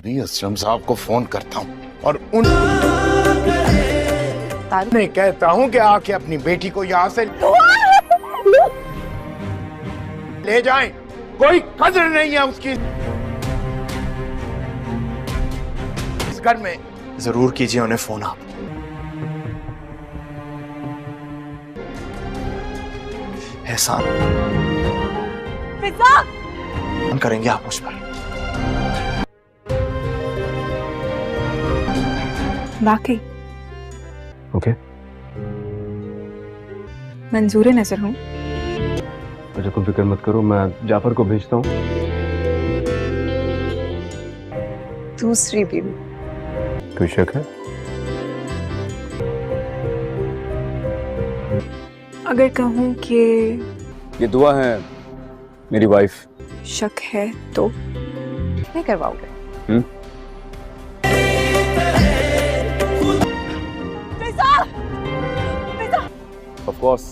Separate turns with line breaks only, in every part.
भी असलम साहब को फोन करता हूँ और उन्हें कहता हूँ कि आके अपनी बेटी को यहाँ से ले जाएं। कोई कदर नहीं है उसकी इस घर में।
जरूर कीजिए उन्हें फोन आप। एहसान करेंगे आप मुझ पर।
वाकई
ओके
मंजूर नजर हूँ।
अच्छा तुम फिक्र मत करो, मैं जाफर को भेजता हूँ।
दूसरी बीवी
कोई शक है?
अगर कहूँ कि
ये दुआ है मेरी वाइफ।
शक है तो नहीं करवाओगे?
Of course.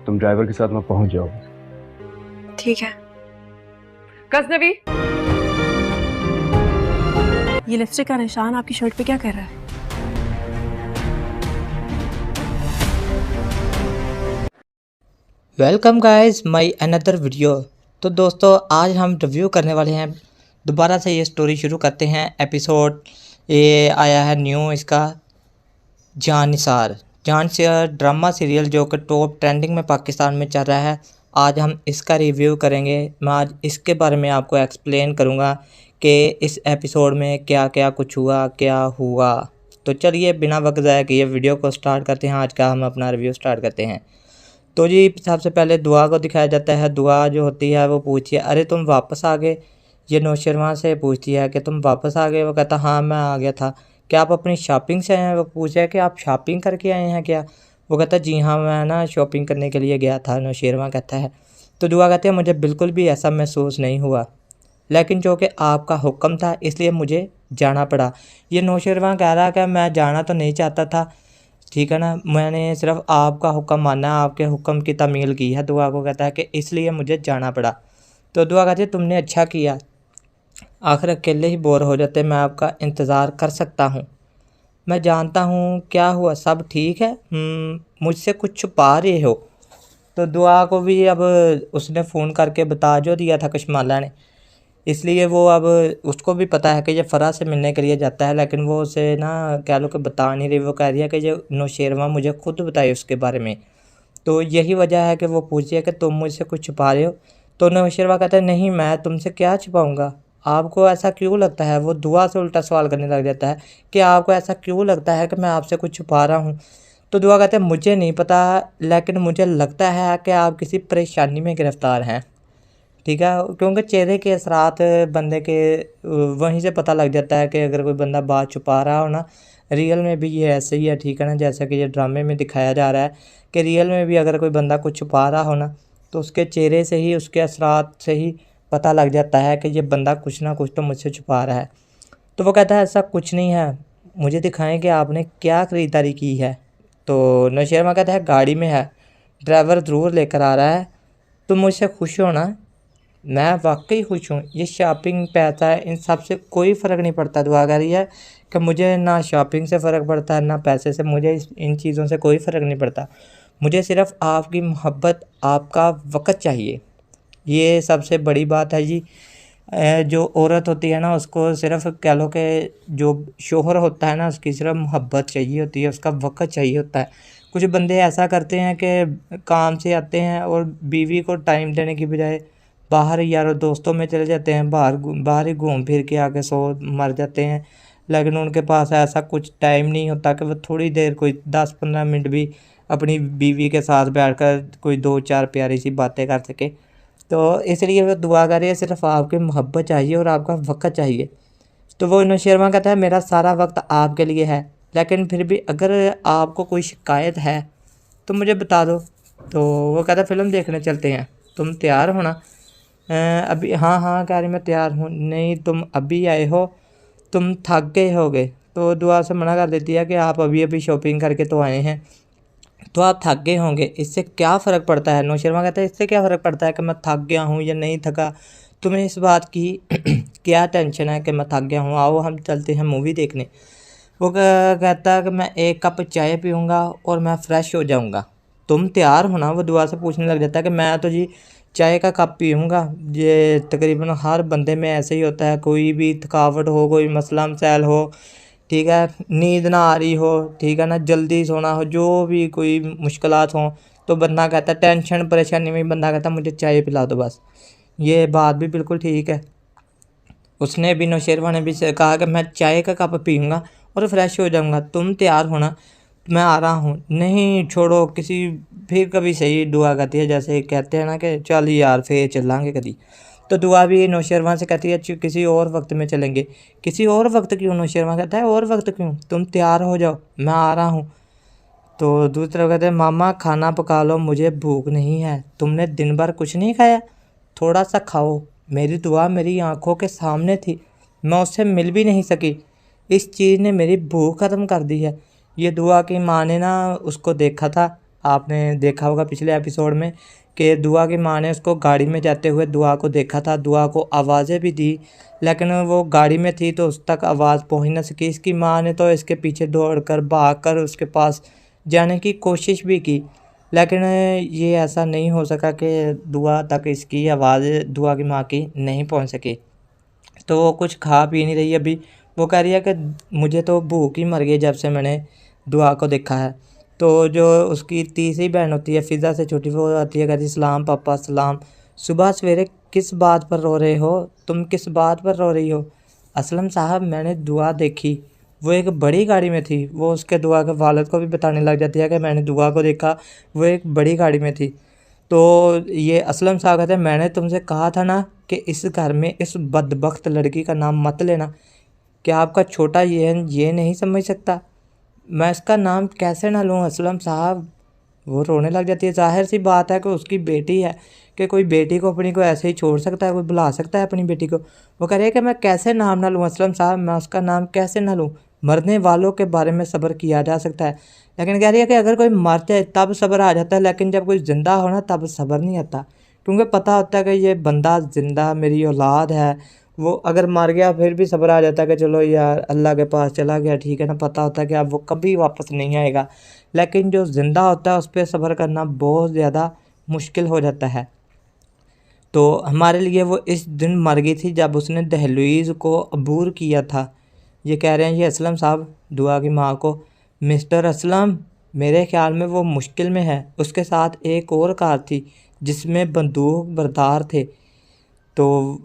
तुम ड्राइवर के साथ में पहुंच जाओ।
ठीक है।
गजनवी,
ये लिपस्टिक का निशान आपकी शर्ट पे क्या कर रहा है?
Welcome guys my another video. तो दोस्तों आज हम रिव्यू करने वाले हैं, दोबारा से ये स्टोरी शुरू करते हैं। एपिसोड ये आया है न्यू, इसका जानिसार ड्रामा सीरियल जो कि टॉप ट्रेंडिंग में पाकिस्तान में चल रहा है। आज हम इसका रिव्यू करेंगे। मैं आज इसके बारे में आपको एक्सप्लेन करूँगा कि इस एपिसोड में क्या क्या कुछ हुआ, क्या हुआ। तो चलिए बिना वक्त ज़ाया किए वीडियो को स्टार्ट करते हैं। आज का हम अपना रिव्यू स्टार्ट करते हैं। तो जी सबसे पहले दुआ को दिखाया जाता है। दुआ जो होती है वो पूछती है, अरे तुम वापस आ गए। ये नौशरवां से पूछती है कि तुम वापस आ गए। वो कहता हाँ मैं आ गया था। क्या आप अपनी शॉपिंग से आए हैं? वो पूछा है कि आप शॉपिंग करके आए हैं क्या? वो कहता है जी हाँ मैं ना शॉपिंग करने के लिए गया था। नौशरवां कहता है। तो दुआ कहते हैं मुझे बिल्कुल भी ऐसा महसूस नहीं हुआ, लेकिन जो कि आपका हुक्म था इसलिए मुझे जाना पड़ा। ये नौशरवां कह रहा है कि मैं जाना तो नहीं चाहता था, ठीक है ना, मैंने सिर्फ आपका हुक्म माना, आपके हुक्म की तामील की है। दुआ को कहता है कि इसलिए मुझे जाना पड़ा। तो दुआ कहती है तुमने अच्छा किया, आखिर अकेले ही बोर हो जाते, मैं आपका इंतज़ार कर सकता हूँ। मैं जानता हूँ क्या हुआ, सब ठीक है। मुझसे कुछ छुपा रहे हो। तो दुआ को भी अब उसने फ़ोन करके बता जो दिया था कशमाला ने, इसलिए वो अब उसको भी पता है कि ये फ़रा से मिलने के लिए जाता है, लेकिन वो उसे ना कह लो कि बता नहीं रही। वो कह रही है कि ये नौशरवां मुझे खुद बताए उसके बारे में। तो यही वजह है कि वो पूछी है कि तुम मुझसे कुछ छुपा रहे हो। तो नौशरवां कहता है नहीं मैं तुमसे क्या छुपाऊँगा, आपको ऐसा क्यों लगता है। वो दुआ से उल्टा सवाल करने लग जाता है कि आपको ऐसा क्यों लगता है कि मैं आपसे कुछ छुपा रहा हूँ। तो दुआ कहते हैं मुझे नहीं पता, लेकिन मुझे लगता है कि आप किसी परेशानी में गिरफ़्तार हैं, ठीक है, क्योंकि चेहरे के असरात बंदे के वहीं से पता लग जाता है कि अगर कोई बंदा बात छुपा रहा हो ना। रियल में भी ये ऐसे ही है, ठीक है ना, जैसा कि ये ड्रामे में दिखाया जा रहा है कि रियल में भी अगर कोई बंदा कुछ छुपा रहा हो ना तो उसके चेहरे से ही, उसके असरात से ही पता लग जाता है कि ये बंदा कुछ ना कुछ तो मुझसे छुपा रहा है। तो वो कहता है ऐसा कुछ नहीं है, मुझे दिखाएं कि आपने क्या ख़रीदारी की है। तो नौशरवां कहता है गाड़ी में है, ड्राइवर ज़रूर लेकर आ रहा है, तुम मुझसे खुश हो ना। मैं वाकई खुश हूँ, ये शॉपिंग पैसा है इन सब से कोई फ़र्क नहीं पड़ता। दुआ कह रही है कि मुझे ना शॉपिंग से फ़र्क पड़ता है ना पैसे से, मुझे इन चीज़ों से कोई फ़र्क नहीं पड़ता। मुझे सिर्फ़ आपकी मोहब्बत, आपका वक़्त चाहिए, ये सबसे बड़ी बात है जी। जो औरत होती है ना उसको सिर्फ कह लो कि जो शोहर होता है ना उसकी सिर्फ मोहब्बत चाहिए होती है, उसका वक़्त चाहिए होता है। कुछ बंदे ऐसा करते हैं कि काम से आते हैं और बीवी को टाइम देने की बजाय बाहर यारों दोस्तों में चले जाते हैं, बाहर ही घूम फिर के आके सो मर जाते हैं। लेकिन उनके पास ऐसा कुछ टाइम नहीं होता कि वो थोड़ी देर, कोई 10-15 मिनट भी अपनी बीवी के साथ बैठकर कोई 2-4 प्यारी सी बातें कर सके। तो इसलिए वो दुआ कर रही है, सिर्फ आपकी मोहब्बत चाहिए और आपका वक़्त चाहिए। तो वो नौशरवां कहता है मेरा सारा वक्त आपके लिए है, लेकिन फिर भी अगर आपको कोई शिकायत है तो मुझे बता दो। तो वो कहता है फ़िल्म देखने चलते हैं, तुम तैयार हो ना? अभी हाँ हाँ कह रही मैं तैयार हूँ। नहीं तुम अभी आए हो, तुम थक गए होगे, तो दुआ से मना कर देती है कि आप अभी अभी शॉपिंग करके तो आए हैं, तो आप थक गए होंगे, इससे क्या फ़र्क पड़ता है। नौशरमा कहता है इससे क्या फ़र्क पड़ता है कि मैं थक गया हूँ या नहीं थका, तुम्हें इस बात की क्या टेंशन है कि मैं थक गया हूँ, आओ हम चलते हैं मूवी देखने। वो कहता है कि मैं 1 कप चाय पीऊँगा और मैं फ़्रेश हो जाऊँगा, तुम तैयार हो ना। वो दुआ से पूछने लग जाता है कि मैं तो जी चाय का कप पीऊँगा, ये तकरीबन हर बंदे में ऐसे ही होता है, कोई भी थकावट हो, कोई मसला मसाइल हो, ठीक है, नींद ना आ रही हो, ठीक है ना, जल्दी सोना हो, जो भी कोई मुश्किलात हों, तो बंदा कहता है टेंशन परेशानी में बंदा कहता है मुझे चाय पिला दो बस। ये बात भी बिल्कुल ठीक है। उसने भी नौशेरवा ने भी कहा कि मैं चाय का कप पीऊँगा और फ्रेश हो जाऊँगा, तुम तैयार होना, मैं आ रहा हूँ। नहीं छोड़ो, किसी फिर कभी सही दुआ कहती है, जैसे कहते हैं ना कि चल यार फिर चलेंगे कभी। तो दुआ भी नौशेरवा से कहती है किसी और वक्त में चलेंगे। किसी और वक्त क्यों? नौशेरवा कहता है और वक्त क्यों, तुम तैयार हो जाओ, मैं आ रहा हूँ। तो दूसरी तरफ कहते हैं मामा खाना पका लो, मुझे भूख नहीं है, तुमने दिन भर कुछ नहीं खाया, थोड़ा सा खाओ। मेरी दुआ मेरी आंखों के सामने थी, मैं उससे मिल भी नहीं सकी, इस चीज़ ने मेरी भूख ख़त्म कर दी है। ये दुआ की माँ ने ना उसको देखा था, आपने देखा होगा पिछले एपिसोड में कि दुआ की माँ ने उसको गाड़ी में जाते हुए दुआ को देखा था, दुआ को आवाज़ें भी दी, लेकिन वो गाड़ी में थी तो उस तक आवाज़ पहुँच न सकी। इसकी माँ ने तो इसके पीछे दौड़कर भागकर उसके पास जाने की कोशिश भी की, लेकिन ये ऐसा नहीं हो सका कि दुआ तक इसकी आवाज़ दुआ की माँ की नहीं पहुँच सकी। तो वो कुछ खा पी नहीं रही अभी, वो कह रही है कि मुझे तो भूख ही मर गई जब से मैंने दुआ को देखा है। तो जो उसकी तीसरी बहन होती है फ़िज़ा से छोटी, वो आती है, कहती सलाम पापा सलाम, सुबह सवेरे किस बात पर रो रहे हो, तुम किस बात पर रो रही हो? असलम साहब मैंने दुआ देखी, वो एक बड़ी गाड़ी में थी। वो उसके दुआ के वालिद को भी बताने लग जाती है कि मैंने दुआ को देखा, वो एक बड़ी गाड़ी में थी। तो ये असलम साहब कहते हैं मैंने तुमसे कहा था ना कि इस घर में इस बदबख्त लड़की का नाम मत लेना, क्या आपका छोटा ये नहीं समझ सकता? मैं इसका नाम कैसे ना लूँ असलम साहब? वो रोने लग जाती है। ज़ाहिर सी बात है कि उसकी बेटी है, कि कोई बेटी को अपनी को ऐसे ही छोड़ सकता है, कोई बुला सकता है अपनी बेटी को? वो कह रही है कि मैं कैसे नाम ना लूँ असलम साहब, मैं उसका नाम कैसे ना लूँ? मरने वालों के बारे में सब्र किया जा सकता है, लेकिन कह रही है कि अगर कोई मर जाए तब सब्र आ जाता है, लेकिन जब कोई ज़िंदा हो ना तब सब्र नहीं आता, क्योंकि पता होता है कि ये बंदा ज़िंदा मेरी औलाद है। वो अगर मर गया फिर भी सब्र आ जाता है कि चलो यार अल्लाह के पास चला गया, ठीक है ना, पता होता है कि अब वो कभी वापस नहीं आएगा। लेकिन जो ज़िंदा होता है उस पर सब्र करना बहुत ज़्यादा मुश्किल हो जाता है। तो हमारे लिए वो इस दिन मर गई थी जब उसने दहलीज़ को अबूर किया था। ये कह रहे हैं ये असलम साहब दुआ की माँ को, मिस्टर असलम मेरे ख्याल में वो मुश्किल में है, उसके साथ एक और कार थी जिसमें बंदूक बरदार थे। तो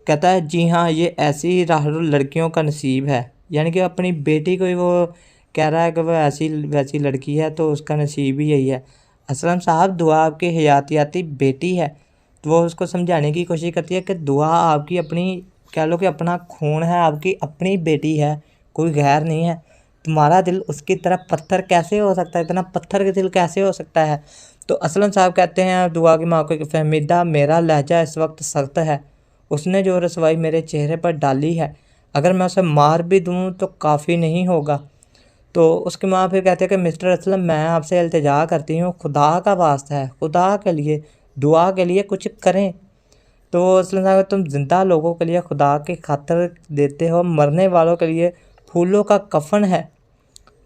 कहता है जी हाँ, ये ऐसी राहुल लड़कियों का नसीब है, यानी कि अपनी बेटी को ही वो कह रहा है कि वह ऐसी वैसी लड़की है तो उसका नसीब ही यही है। असलम साहब दुआ आपकी हयातियाती बेटी है। तो वो उसको समझाने की कोशिश करती है कि दुआ आपकी अपनी, कह लो कि अपना खून है, आपकी अपनी बेटी है, कोई गैर नहीं है। तुम्हारा दिल उसकी तरह पत्थर कैसे हो सकता है, इतना पत्थर के दिल कैसे हो सकता है? तो असलम साहब कहते हैं दुआ की माँ को कि फहमीदा मेरा लहजा इस वक्त सख्त है, उसने जो रसवाई मेरे चेहरे पर डाली है, अगर मैं उसे मार भी दूँ तो काफ़ी नहीं होगा। तो उसकी माँ फिर कहते हैं कि मिस्टर असलम मैं आपसे इल्तिजा करती हूँ, खुदा का वास्ता है, खुदा के लिए दुआ के लिए कुछ करें। तो असलम साहब तुम ज़िंदा लोगों के लिए खुदा की खातिर देते हो, मरने वालों के लिए फूलों का कफन है।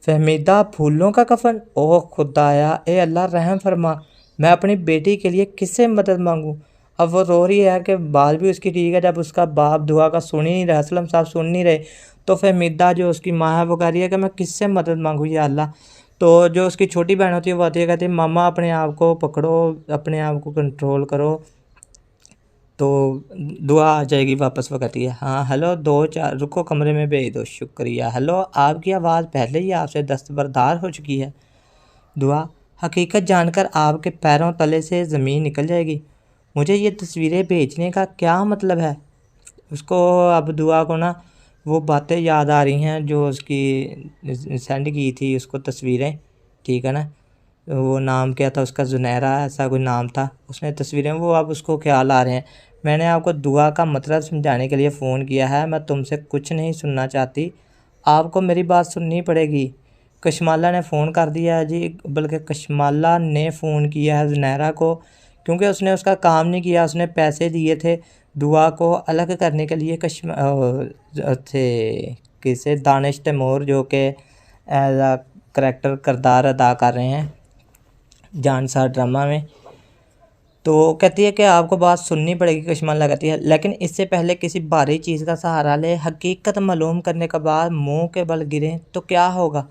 फहमीदा फूलों का कफन? ओह खुदाया, ए अल्लाह रहम फरमा, मैं अपनी बेटी के लिए किससे मदद मांगूँ? अब वो रो रही है कि बात भी उसकी ठीक है, जब उसका बाप दुआ का सुन ही नहीं रहा, असलम साहब सुन नहीं रहे, तो फहमीदा जो उसकी माँ है वो कह रही है कि मैं किससे मदद मांगूँ या अल्लाह। तो जो उसकी छोटी बहन होती है वो आती है, कहती है मामा अपने आप को पकड़ो, अपने आप को कंट्रोल करो, तो दुआ आ जाएगी वापस। वो कहती है हाँ हेलो 2-4 रुको कमरे में भेज दो, शुक्रिया। हेलो आपकी आवाज़ पहले ही आपसे दस्तबरदार हो चुकी है। दुआ हकीकत जानकर आपके पैरों तले से ज़मीन निकल जाएगी। मुझे ये तस्वीरें भेजने का क्या मतलब है? उसको अब दुआ को ना वो बातें याद आ रही हैं जो उसकी सेंड की थी उसको तस्वीरें, ठीक है ना, वो नाम क्या था उसका, जुनैरा ऐसा कोई नाम था, उसने तस्वीरें, वो अब उसको ख्याल आ रहे हैं। मैंने आपको दुआ का मतलब समझाने के लिए फ़ोन किया है, मैं तुमसे कुछ नहीं सुनना चाहती, आपको मेरी बात सुननी पड़ेगी। कशमाला ने फ़ोन कर दिया है जी, बल्कि कशमाला ने फ़ोन किया है ज़ुनैरा को, क्योंकि उसने उसका काम नहीं किया। उसने पैसे दिए थे दुआ को अलग करने के लिए थे किसे दानिश तैमूर, जो कि एज आ करैक्टर किरदार अदा कर रहे हैं जानसार ड्रामा में। तो कहती है कि आपको बात सुननी पड़ेगी, कशमाला कहती है, लेकिन इससे पहले किसी भारी चीज़ का सहारा ले। हकीकत मालूम करने के बाद मुंह के बल गिरे तो क्या होगा।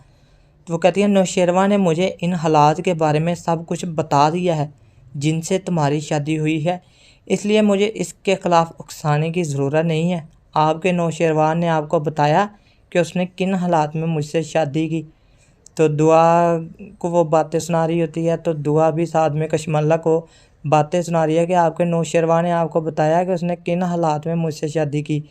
तो वो कहती है नौशेरवा ने मुझे इन हालात के बारे में सब कुछ बता दिया है जिनसे तुम्हारी शादी हुई है, इसलिए मुझे इसके ख़िलाफ़ उकसाने की ज़रूरत नहीं है। आपके नौशेरवा ने आपको बताया कि उसने किन हालात में मुझसे शादी की। तो दुआ को वो बातें सुना रही होती है, तो दुआ भी साथ में कशमाला को बातें सुना रही है कि आपके नौशेरवा ने आपको बताया कि उसने किन हालात में मुझसे शादी की,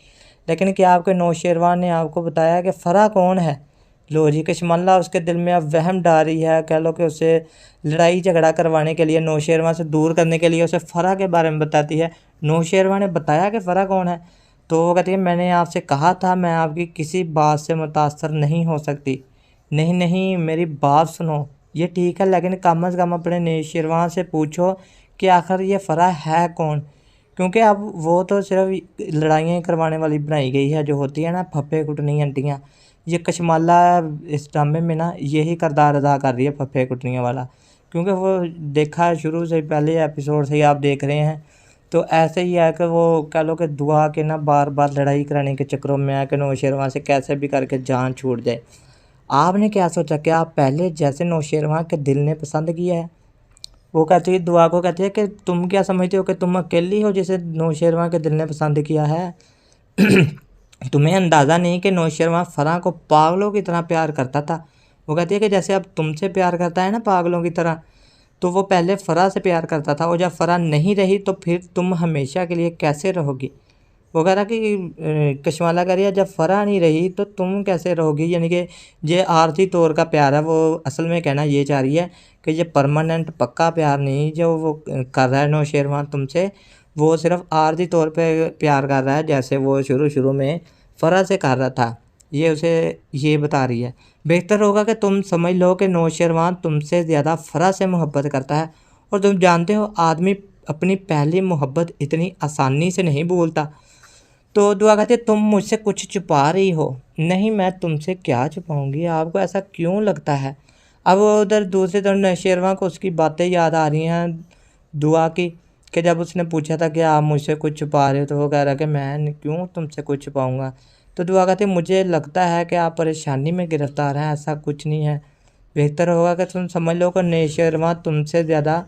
लेकिन क्या आपके नौशेरवा ने आपको बताया कि फ़रा कौन है। लो जी, कशमाला उसके दिल में अब वहम डाल रही है, कह लो कि उसे लड़ाई झगड़ा करवाने के लिए, नौशेरवा से दूर करने के लिए उसे फ़रा के बारे में बताती है। नौशेरवा ने बताया कि फ़रा कौन है, तो वो कहती है मैंने आपसे कहा था मैं आपकी किसी बात से मुतासर नहीं हो सकती। नहीं नहीं, मेरी बात सुनो, ये ठीक है, लेकिन कम से कम अपने नौशेरवा से पूछो कि आखिर ये फ़रा है कौन, क्योंकि अब वो तो सिर्फ लड़ाइयाँ करवाने वाली बनाई गई है, जो होती है ना फप्फे कुटनी आंटियाँ। ये कशमाला इस ड्रामे में ना यही किरदार अदा कर रही है, फप्फे कुटनियों वाला, क्योंकि वो देखा है शुरू से, पहले एपिसोड से ही आप देख रहे हैं। तो ऐसे ही है कि वो कह लो कि दुआ के ना बार बार लड़ाई कराने के चक्करों में है कि नौशेरवा से कैसे भी करके जान छूट जाए। आपने क्या सोचा कि आप पहले जैसे नौशेरवा के दिल ने पसंद किया है। वो कहती है दुआ को, कहती है कि तुम क्या समझते हो कि तुम अकेली हो जिसे नौशेरवा के दिल ने पसंद किया है। तुम्हें अंदाज़ा नहीं कि नौशेरवा फ़रा को पागलों की तरह प्यार करता था। वो कहती है कि जैसे अब तुमसे प्यार करता है ना पागलों की तरह, तो वो पहले फ़रा से प्यार करता था, और जब फ़रा नहीं रही तो फिर तुम हमेशा के लिए कैसे रहोगी। वो कह रहा कि कशमाला कह रही है जब फ़रा नहीं रही तो तुम कैसे रहोगी, यानी कि ये आर्थिक तौर का प्यार है। वो असल में कहना ये चाह रही है कि ये परमानेंट पक्का प्यार नहीं जो वो कर रहा है नौशेरवा तुमसे, वो सिर्फ आर्थिक तौर पे प्यार कर रहा है, जैसे वो शुरू में फ़रा से कर रहा था। ये उसे ये बता रही है। बेहतर होगा कि तुम समझ लो कि नौशेरवा तुमसे ज़्यादा फ़रा से मोहब्बत करता है, और तुम जानते हो आदमी अपनी पहली मोहब्बत इतनी आसानी से नहीं भूलता। तो दुआ कहती है तुम मुझसे कुछ छुपा रही हो। नहीं, मैं तुमसे क्या छुपाऊंगी, आपको ऐसा क्यों लगता है। अब उधर दूसरी तरफ नौशेरवा को उसकी बातें याद आ रही हैं दुआ की, कि जब उसने पूछा था कि आप मुझसे कुछ छुपा रहे हो, तो वो कह रहा कि मैं क्यों तुमसे कुछ छुपाऊंगा। तो दुआ कहती है मुझे लगता है कि आप परेशानी में गिरफ्तार हैं, ऐसा कुछ नहीं है। बेहतर होगा कि तुम समझ लो कि नौशेरवा तुमसे ज़्यादा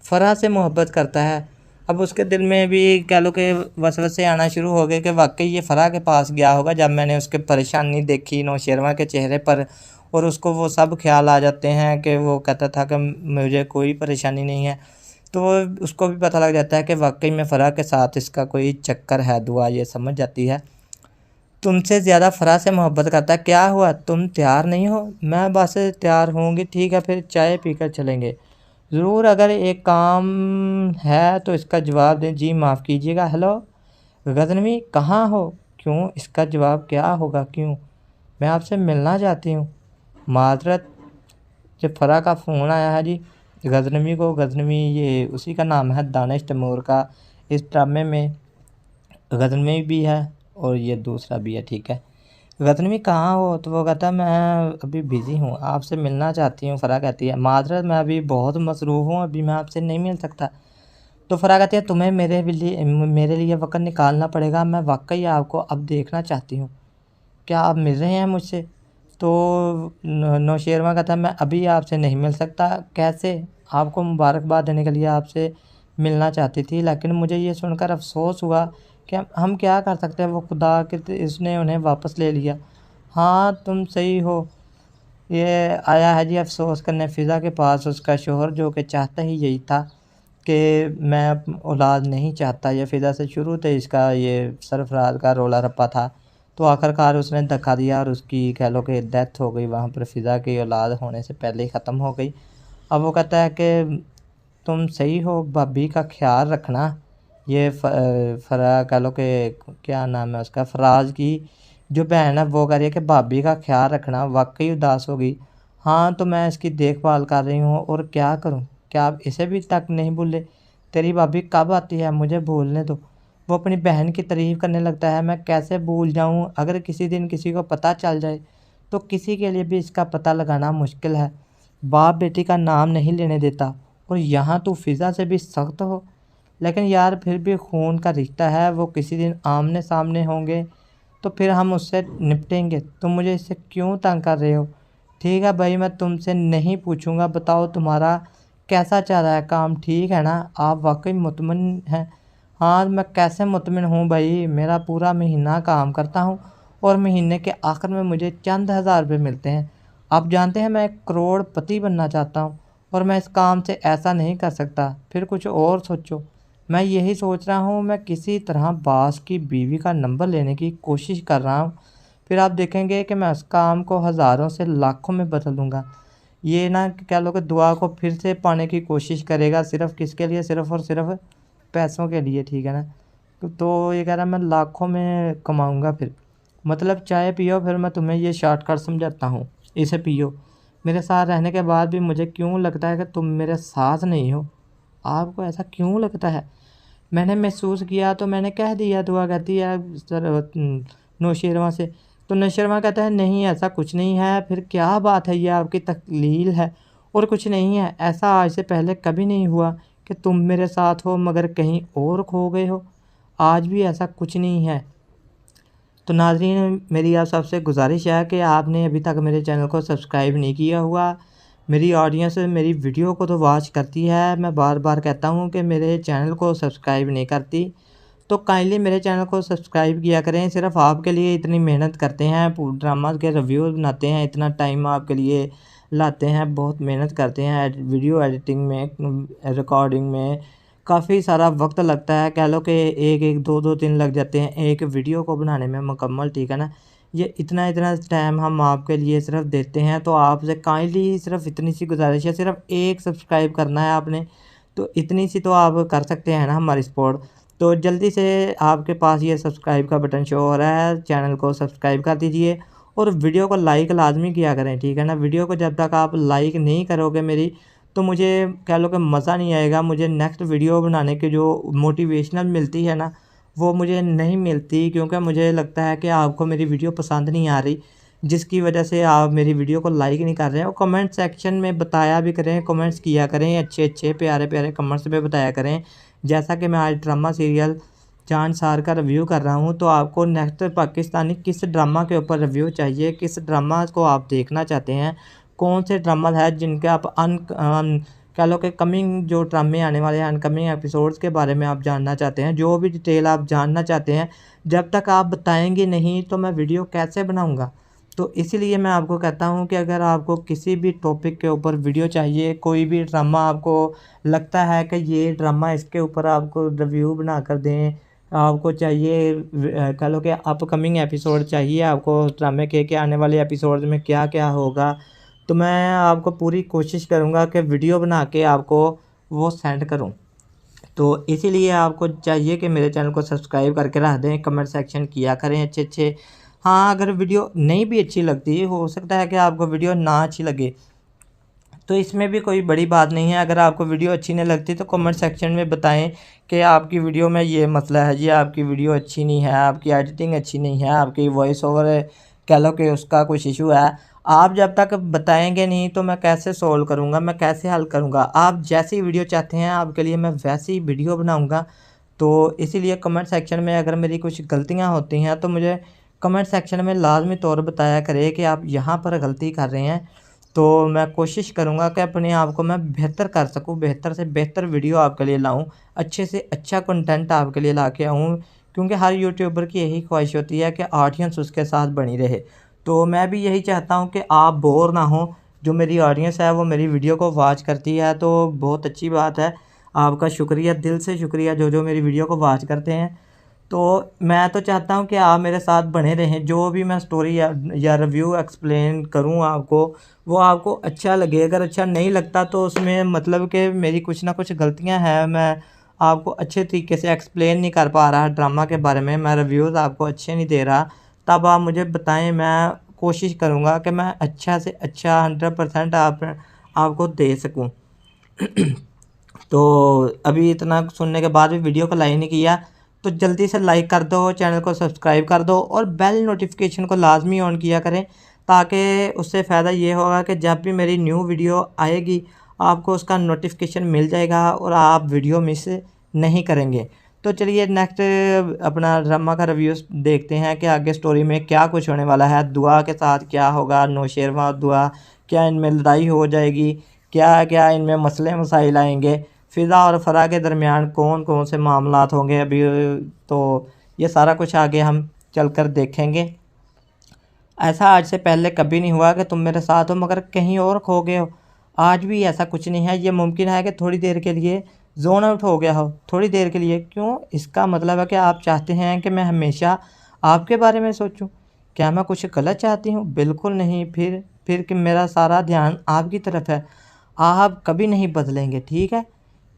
फ़रा से मोहब्बत करता है। अब उसके दिल में भी कह लो कि वसवसे आना शुरू हो गए कि वाकई ये फ़रा के पास गया होगा जब मैंने उसके परेशानी देखी नौशेरवा के चेहरे पर, और उसको वो सब ख्याल आ जाते हैं कि वो कहता था कि मुझे कोई परेशानी नहीं है। तो उसको भी पता लग जाता है कि वाकई में फ़रा के साथ इसका कोई चक्कर है। दुआ ये समझ जाती है तुमसे ज़्यादा फ़रा से मोहब्बत करता है। क्या हुआ, तुम तैयार नहीं हो। मैं बस तैयार होंगी, ठीक है, फिर चाय पीकर चलेंगे। ज़रूर, अगर एक काम है तो इसका जवाब दें। जी माफ़ कीजिएगा। हेलो गज़नवी, कहाँ हो। क्यों, इसका जवाब क्या होगा, क्यों। मैं आपसे मिलना चाहती हूँ। माजरत, जब फ़रा का फ़ोन आया है जी गज़नवी को। गज़नवी ये उसी का नाम है दानिश तैमूर का। इस ड्रामे में गज़नवी भी है और ये दूसरा भी है, ठीक है। गज़नवी कहाँ हो, तो वो कहता है मैं अभी बिज़ी हूँ, आपसे मिलना चाहती हूँ। फ़रा कहती है माजरत, मैं अभी बहुत मसरूफ़ हूँ, अभी मैं आपसे नहीं मिल सकता। तो फ़रा कहती है तुम्हें मेरे लिए वक्त निकालना पड़ेगा, मैं वाकई आपको अब देखना चाहती हूँ, क्या आप मिल रहे हैं मुझसे। तो नौशेरवा कहता है मैं अभी आपसे नहीं मिल सकता। कैसे, आपको मुबारकबाद देने के लिए आपसे मिलना चाहती थी, लेकिन मुझे ये सुनकर अफसोस हुआ कि हम क्या कर सकते हैं, वो खुदा के इसने उन्हें वापस ले लिया। हाँ तुम सही हो। ये आया है जी अफसोस करने फ़िज़ा के पास उसका शोहर, जो कि चाहता ही यही था कि मैं औलाद नहीं चाहता। ये फ़िज़ा से शुरू से इसका ये सरफराज का रोला रप्पा था। तो आखिरकार उसने धक्का दिया और उसकी कह लो कि डेथ हो गई वहाँ पर, फ़िज़ा की औलाद होने से पहले ही ख़त्म हो गई। अब वो कहता है कि तुम सही हो, भाभी का ख्याल रखना। ये फ़रा कह लो कि क्या नाम है उसका, फ़राज की जो बहन है वो कह रही है कि भाभी का ख्याल रखना, वाकई उदास हो गई। हाँ तो मैं इसकी देखभाल कर रही हूँ और क्या करूँ, क्या आप इसे भी तक नहीं भूले? तेरी भाभी कब आती है, मुझे भूलने दो। वो अपनी बहन की तारीफ़ करने लगता है। मैं कैसे भूल जाऊँ? अगर किसी दिन किसी को पता चल जाए तो किसी के लिए भी इसका पता लगाना मुश्किल है। बाप बेटी का नाम नहीं लेने देता और यहाँ तू फ़िज़ा से भी सख्त हो। लेकिन यार फिर भी खून का रिश्ता है, वो किसी दिन आमने सामने होंगे तो फिर हम उससे निपटेंगे। तुम मुझे इससे क्यों तंग कर रहे हो? ठीक है भाई, मैं तुमसे नहीं पूछूंगा। बताओ तुम्हारा कैसा चल रहा है काम, ठीक है ना? आप वाकई मुतमिन हैं? हाँ मैं कैसे मुतमिन हूँ भाई, मेरा पूरा महीना काम करता हूँ और महीने के आखिर में मुझे चंद हज़ार रुपये मिलते हैं। आप जानते हैं मैं एक करोड़पति बनना चाहता हूँ और मैं इस काम से ऐसा नहीं कर सकता। फिर कुछ और सोचो। मैं यही सोच रहा हूँ, मैं किसी तरह बास की बीवी का नंबर लेने की कोशिश कर रहा हूँ। फिर आप देखेंगे कि मैं उस काम को हज़ारों से लाखों में बदल दूँगा। ये ना कह लो कि दुआ को फिर से पाने की कोशिश करेगा, सिर्फ़ किसके लिए? सिर्फ़ और सिर्फ़ पैसों के लिए, ठीक है ना? तो ये कह रहा है मैं लाखों में कमाऊँगा फिर। मतलब चाय पियो, फिर मैं तुम्हें ये शॉर्टकट समझाता हूँ, इसे पियो। मेरे साथ रहने के बाद भी मुझे क्यों लगता है कि तुम मेरे साथ नहीं हो? आपको ऐसा क्यों लगता है? मैंने महसूस किया तो मैंने कह दिया। दुआ कहती है सर नौशेरवा से। तो नौशेरवा कहता है नहीं ऐसा कुछ नहीं है। फिर क्या बात है, ये आपकी तकलील है और कुछ नहीं है। ऐसा आज से पहले कभी नहीं हुआ कि तुम मेरे साथ हो मगर कहीं और खो गए हो। आज भी ऐसा कुछ नहीं है। तो नाज़रीन मेरी आप सबसे गुजारिश है कि आपने अभी तक मेरे चैनल को सब्सक्राइब नहीं किया हुआ। मेरी ऑडियंस मेरी वीडियो को तो वॉच करती है, मैं बार बार कहता हूँ कि मेरे चैनल को सब्सक्राइब नहीं करती। तो काइंडली मेरे चैनल को सब्सक्राइब किया करें। सिर्फ आपके लिए इतनी मेहनत करते हैं, ड्रामा के रिव्यू बनाते हैं, इतना टाइम आपके लिए लाते हैं, बहुत मेहनत करते हैं वीडियो एडिटिंग में, रिकॉर्डिंग में काफ़ी सारा वक्त लगता है। कह लो कि एक दो दिन लग जाते हैं एक वीडियो को बनाने में मुकम्मल, ठीक है ना? ये इतना टाइम हम आपके लिए सिर्फ देते हैं। तो आपसे काइंडली सिर्फ इतनी सी गुजारिश है, सिर्फ एक सब्सक्राइब करना है आपने। तो इतनी सी तो आप कर सकते हैं ना हमारी सपोर्ट। तो जल्दी से आपके पास ये सब्सक्राइब का बटन शो हो रहा है, चैनल को सब्सक्राइब कर दीजिए और वीडियो को लाइक लाजमी किया करें, ठीक है ना? वीडियो को जब तक आप लाइक नहीं करोगे मेरी, तो मुझे कह लो कि मज़ा नहीं आएगा। मुझे नेक्स्ट वीडियो बनाने की जो मोटिवेशनल मिलती है ना, वो मुझे नहीं मिलती, क्योंकि मुझे लगता है कि आपको मेरी वीडियो पसंद नहीं आ रही, जिसकी वजह से आप मेरी वीडियो को लाइक नहीं कर रहे हैं। और कमेंट सेक्शन में बताया भी करें, कमेंट्स किया करें, अच्छे अच्छे प्यारे प्यारे कमेंट्स में बताया करें। जैसा कि मैं आज ड्रामा सीरियल चांद सार का रिव्यू कर रहा हूँ, तो आपको नेक्स्ट पाकिस्तानी किस ड्रामा के ऊपर रिव्यू चाहिए, किस ड्रामा को आप देखना चाहते हैं, कौन से ड्रामा है जिनके आप कह लो कि कमिंग जो ड्रामे आने वाले हैं, अनकमिंग एपिसोड्स के बारे में आप जानना चाहते हैं, जो भी डिटेल आप जानना चाहते हैं, जब तक आप बताएंगे नहीं तो मैं वीडियो कैसे बनाऊंगा? तो इसीलिए मैं आपको कहता हूं कि अगर आपको किसी भी टॉपिक के ऊपर वीडियो चाहिए, कोई भी ड्रामा आपको लगता है कि ये ड्रामा इसके ऊपर आपको रिव्यू बना कर दें, आपको चाहिए कह लो कि अपकमिंग एपिसोड चाहिए आपको ड्रामे के आने वाले एपिसोड में क्या क्या होगा, तो मैं आपको पूरी कोशिश करूँगा कि वीडियो बना के आपको वो सेंड करूँ। तो इसीलिए आपको चाहिए कि मेरे चैनल को सब्सक्राइब करके रख दें, कमेंट सेक्शन किया करें अच्छे अच्छे। हाँ अगर वीडियो नहीं भी अच्छी लगती, हो सकता है कि आपको वीडियो ना अच्छी लगे, तो इसमें भी कोई बड़ी बात नहीं है। अगर आपको वीडियो अच्छी नहीं लगती तो कमेंट सेक्शन में बताएं कि आपकी वीडियो में ये मसला है जी, आपकी वीडियो अच्छी नहीं है, आपकी एडिटिंग अच्छी नहीं है, आपकी वॉइस ओवर कह लो कि उसका कुछ इशू है। आप जब तक बताएंगे नहीं तो मैं कैसे सोल्व करूँगा, मैं कैसे हल करूँगा? आप जैसी वीडियो चाहते हैं आपके लिए मैं वैसी वीडियो बनाऊँगा। तो इसीलिए कमेंट सेक्शन में अगर मेरी कुछ गलतियाँ होती हैं तो मुझे कमेंट सेक्शन में लाजमी तौर बताया करें कि आप यहाँ पर गलती कर रहे हैं। तो मैं कोशिश करूँगा कि अपने आप को मैं बेहतर कर सकूँ, बेहतर से बेहतर वीडियो आपके लिए लाऊँ, अच्छे से अच्छा कंटेंट आपके लिए ला के आऊँ, क्योंकि हर यूट्यूबर की यही ख्वाहिश होती है कि ऑडियंस उसके साथ बनी रहे। तो मैं भी यही चाहता हूँ कि आप बोर ना हो, जो मेरी ऑडियंस है वो मेरी वीडियो को वॉच करती है, तो बहुत अच्छी बात है। आपका शुक्रिया, दिल से शुक्रिया जो मेरी वीडियो को वॉच करते हैं। तो मैं तो चाहता हूँ कि आप मेरे साथ बने रहें, जो भी मैं स्टोरी या रिव्यू एक्सप्लेन करूँ आपको, वो आपको अच्छा लगे। अगर अच्छा नहीं लगता तो उसमें मतलब कि मेरी कुछ ना कुछ गलतियाँ हैं, मैं आपको अच्छे तरीके से एक्सप्लेन नहीं कर पा रहा ड्रामा के बारे में, मैं रिव्यूज़ आपको अच्छे नहीं दे रहा। तब आप मुझे बताएं, मैं कोशिश करूँगा कि मैं अच्छा से अच्छा 100% आपको दे सकूँ। तो अभी इतना सुनने के बाद भी वीडियो को लाइक नहीं किया तो जल्दी से लाइक कर दो, चैनल को सब्सक्राइब कर दो और बेल नोटिफिकेशन को लाजमी ऑन किया करें, ताकि उससे फ़ायदा ये होगा कि जब भी मेरी न्यू वीडियो आएगी आपको उसका नोटिफिकेशन मिल जाएगा और आप वीडियो मिस नहीं करेंगे। तो चलिए नेक्स्ट अपना ड्रामा का रिव्यू देखते हैं कि आगे स्टोरी में क्या कुछ होने वाला है। दुआ के साथ क्या होगा, नौशेरवा और दुआ, क्या इनमें लड़ाई हो जाएगी, क्या क्या इनमें मसले मसाइल आएंगे, फ़िज़ा और फ़रा के दरमियान कौन कौन से मामलात होंगे अभी, तो ये सारा कुछ आगे हम चलकर देखेंगे। ऐसा आज से पहले कभी नहीं हुआ कि तुम मेरे साथ हो मगर कहीं और खो गए हो। आज भी ऐसा कुछ नहीं है। ये मुमकिन है कि थोड़ी देर के लिए जोन आउट हो गया हो। थोड़ी देर के लिए क्यों? इसका मतलब है कि आप चाहते हैं कि मैं हमेशा आपके बारे में सोचूं। क्या मैं कुछ गलत चाहती हूँ? बिल्कुल नहीं। फिर कि मेरा सारा ध्यान आपकी तरफ है। आप कभी नहीं बदलेंगे, ठीक है?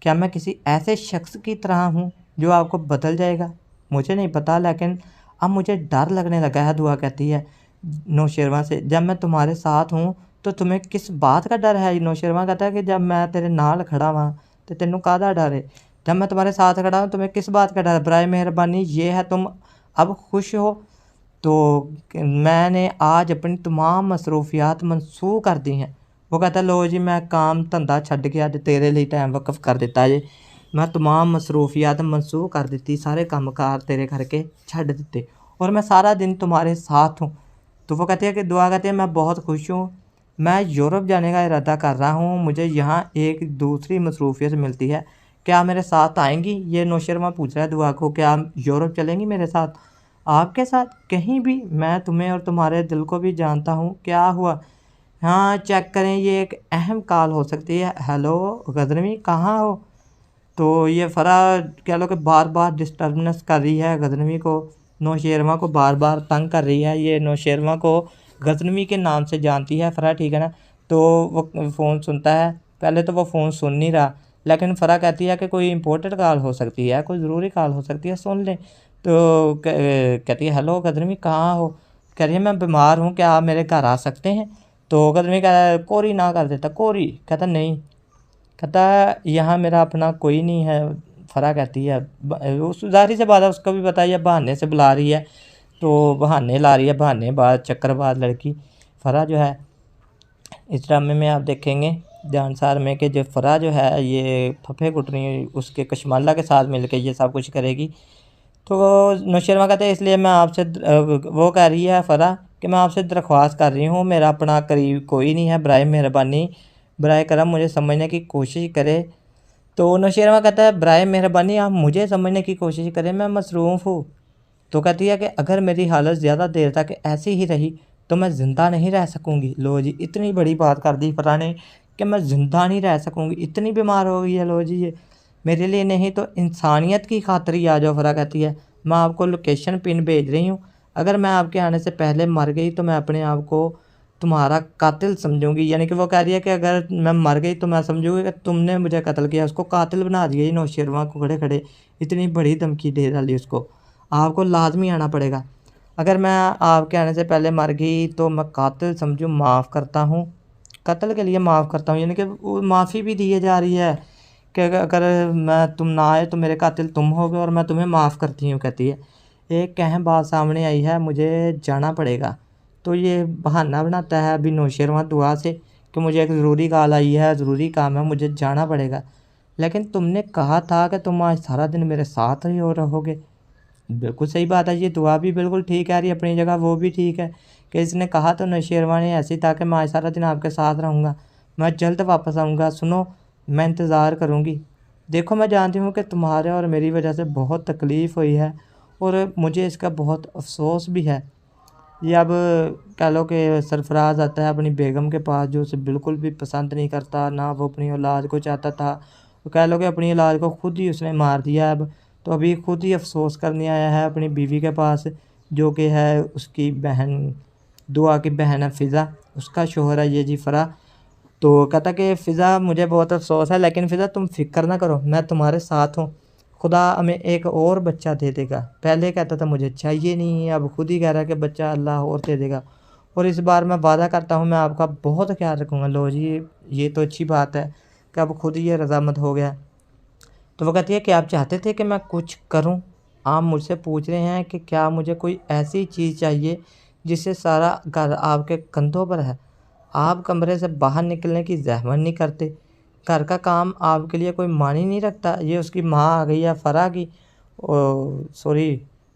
क्या मैं किसी ऐसे शख्स की तरह हूँ जो आपको बदल जाएगा? मुझे नहीं पता, लेकिन अब मुझे डर लगने लगा है। दुआ कहती है नौशेरवा से, जब मैं तुम्हारे साथ हूँ तो तुम्हें किस बात का डर है? नौशेरवा कहता है कि जब मैं तेरे नाल खड़ा हुआ तो तेनों काहदा डर है? जब मैं तुम्हारे साथ खड़ा हूँ तुम्हें किस बात का डर है? बराए मेहरबानी ये है तुम अब खुश हो। तो मैंने आज अपनी तमाम मसरूफियात मनसूख कर दी हैं। वो कहता है लो जी मैं काम धंधा छड्ड के अज तेरे लिए टाइम वकफ कर दिता जी। मैं तमाम मसरूफियात मनसूख कर दी, सारे काम कार तेरे करके छड्ड दिते और मैं सारा दिन तुम्हारे साथ हूँ। तो वो कहती है कि दुआ कहती है मैं बहुत खुश हूँ। मैं यूरोप जाने का इरादा कर रहा हूँ। मुझे यहाँ एक दूसरी मसरूफियत मिलती है। क्या मेरे साथ आएंगी? ये नौशेरवा पूछ रहा है दुआ को, क्या आप यूरोप चलेंगी मेरे साथ? आपके साथ? कहीं भी? मैं तुम्हें और तुम्हारे दिल को भी जानता हूँ। क्या हुआ? हाँ चेक करें, ये एक अहम कॉल हो सकती है। हेलो गजनवी कहाँ हो? तो ये फ़रा कह लो कि बार बार डिस्टर्बनेस कर रही है गजनवी को, नौशेरवा को बार बार तंग कर रही है। ये नौशेरवा को गजनवी के नाम से जानती है फ़रा, ठीक है ना? तो वो फ़ोन सुनता है। पहले तो वो फ़ोन सुन नहीं रहा, लेकिन फ़रा कहती है कि कोई इंपॉर्टेंट कॉल हो सकती है, कोई ज़रूरी कॉल हो सकती है, सुन लें। तो कहती है हेलो गजनवी कहाँ हो? कह रही है मैं बीमार हूँ, क्या आप मेरे घर आ सकते हैं? तो गजनवी कह कोरी ना कर देता। कोरी कहता नहीं, कहता यहाँ मेरा अपना कोई नहीं है। फ़रा कहती है उस ज़ाहिर से बात है, उसको भी पता है ये बहाने से बुला रही है, तो बहाने ला रही है, बहानेबाज चक्करबाज लड़की फ़रा जो है। इस ड्रामे में आप देखेंगे जानसार में कि जो फ़रा जो है ये फफे कुटनी उसके कशमाला के साथ मिलकर ये सब कुछ करेगी। तो नौशेरवा कहते हैं इसलिए मैं आपसे वो कह रही है फ़रा कि मैं आपसे दरख्वास्त कर रही हूँ, मेरा अपना करीब कोई नहीं है, बराए मेहरबानी बराए करम मुझे समझने की कोशिश करे। तो नौशेरवा कहता है बराए मेहरबानी आप मुझे समझने की कोशिश करें, मैं मसरूफ़ हूँ। तो कहती है कि अगर मेरी हालत ज़्यादा देर तक ऐसी ही रही तो मैं ज़िंदा नहीं रह सकूँगी। लो जी इतनी बड़ी बात कर दी फ़रा ने कि मैं ज़िंदा नहीं रह सकूँगी, इतनी बीमार हो गई है। लो जी ये मेरे लिए नहीं तो इंसानियत की खातिर ही आ जाओ। फ़रा कहती है मैं आपको लोकेशन पिन भेज रही हूँ, अगर मैं आपके आने से पहले मर गई तो मैं अपने आप को तुम्हारा कातिल समझूंगी। यानी कि वो कह रही है कि अगर मैं मर गई तो मैं समझूंगी कि तुमने मुझे कत्ल किया। उसको कातिल बना दिया नौशेरवा को, खड़े खड़े इतनी बड़ी धमकी दे डाली उसको। आपको लाजमी आना पड़ेगा, अगर मैं आपके आने से पहले मर गई तो मैं कातिल समझूँ, माफ़ करता हूँ, कत्ल के लिए माफ़ करता हूँ। यानी कि वो माफ़ी भी दिए जा रही है कि अगर मैं तुम ना आए तो मेरे कातिल तुम होगे और मैं तुम्हें माफ़ करती हूँ। कहती है एक अहम बात सामने आई है, मुझे जाना पड़ेगा। तो ये बहाना बनाता है अभी नौशेरवा दुआ से कि मुझे एक ज़रूरी कॉल आई है, ज़रूरी काम है, मुझे जाना पड़ेगा। लेकिन तुमने कहा था कि तुम आज सारा दिन मेरे साथ ही हो रहोगे। बिल्कुल सही बात है, ये दुआ भी बिल्कुल ठीक है, रही अपनी जगह वो भी ठीक है कि इसने कहा तो नौशेरवा ने ऐसे ही था कि मैं आज सारा दिन आपके साथ रहूँगा, मैं जल्द वापस आऊँगा, सुनो मैं इंतज़ार करूँगी। देखो मैं जानती हूँ कि तुम्हारे और मेरी वजह से बहुत तकलीफ़ हुई है और मुझे इसका बहुत अफसोस भी है। ये अब कह लो कि सरफराज आता है अपनी बेगम के पास जो उसे बिल्कुल भी पसंद नहीं करता, ना वो अपनी औलाद को चाहता था। तो कह लो कि अपनी औलाद को खुद ही उसने मार दिया अब। तो अभी खुद ही अफसोस करने आया है अपनी बीवी के पास जो कि है उसकी बहन, दुआ की बहन है फ़िज़ा, उसका शोहर है ये जी फ़रा। तो कहता कि फ़िज़ा मुझे बहुत अफसोस है, लेकिन फ़िज़ा तुम फ़िक्र ना करो, मैं तुम्हारे साथ हूँ, खुदा हमें एक और बच्चा दे देगा। पहले कहता था मुझे चाहिए नहीं है, अब खुद ही कह रहा है कि बच्चा अल्लाह और दे देगा। और इस बार मैं वादा करता हूँ मैं आपका बहुत ख्याल रखूँगा। लो जी, ये तो अच्छी बात है कि अब खुद ही ये रजामंद हो गया। तो वो कहती है कि आप चाहते थे कि मैं कुछ करूं? आप मुझसे पूछ रहे हैं कि क्या मुझे कोई ऐसी चीज़ चाहिए जिससे सारा घर आपके कंधों पर है। आप कमरे से बाहर निकलने की ज़हमत नहीं करते। घर का काम आपके लिए कोई मानी नहीं रखता। ये उसकी माँ आ गई है,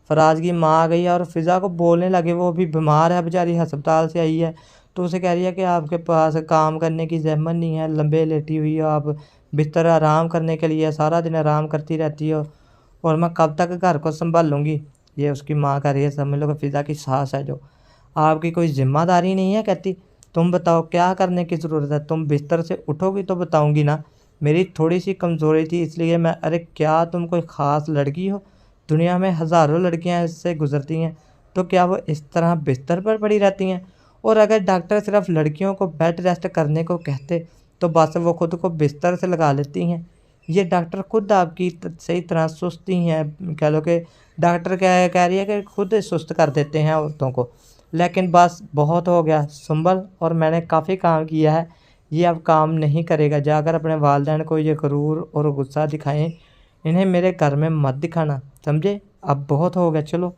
फराज की माँ आ गई है और फ़िज़ा को बोलने लगे। वो अभी बीमार है बेचारी, अस्पताल से आई है। तो उसे कह रही है कि आपके पास काम करने की ज़हमत नहीं है, लंबे लेटी हुई हो आप, बिस्तर आराम करने के लिए सारा दिन आराम करती रहती हो और मैं कब तक घर को संभालूंगी। ये उसकी माँ कह रही है, समझ लो कि फ़िज़ा की सास है जो। आपकी कोई ज़िम्मेदारी नहीं है? कहती तुम बताओ क्या करने की ज़रूरत है, तुम बिस्तर से उठोगी तो बताऊंगी ना। मेरी थोड़ी सी कमज़ोरी थी इसलिए मैं। अरे क्या तुम कोई ख़ास लड़की हो? दुनिया में हज़ारों लड़कियां इससे गुजरती हैं, तो क्या वो इस तरह बिस्तर पर पड़ी रहती हैं? और अगर डॉक्टर सिर्फ लड़कियों को बेड रेस्ट करने को कहते तो बस वो खुद को बिस्तर से लगा लेती हैं। ये डॉक्टर खुद आपकी सही तरह सुस्ती हैं, कह लो कि डॉक्टर कह रही है कि खुद सुस्त कर देते हैं औरतों को। लेकिन बस बहुत हो गया, संभल। और मैंने काफ़ी काम किया है, ये अब काम नहीं करेगा। जाकर अपने वालिदैन को ये गरूर और गुस्सा दिखाएं, इन्हें मेरे घर में मत दिखाना, समझे? अब बहुत हो गया, चलो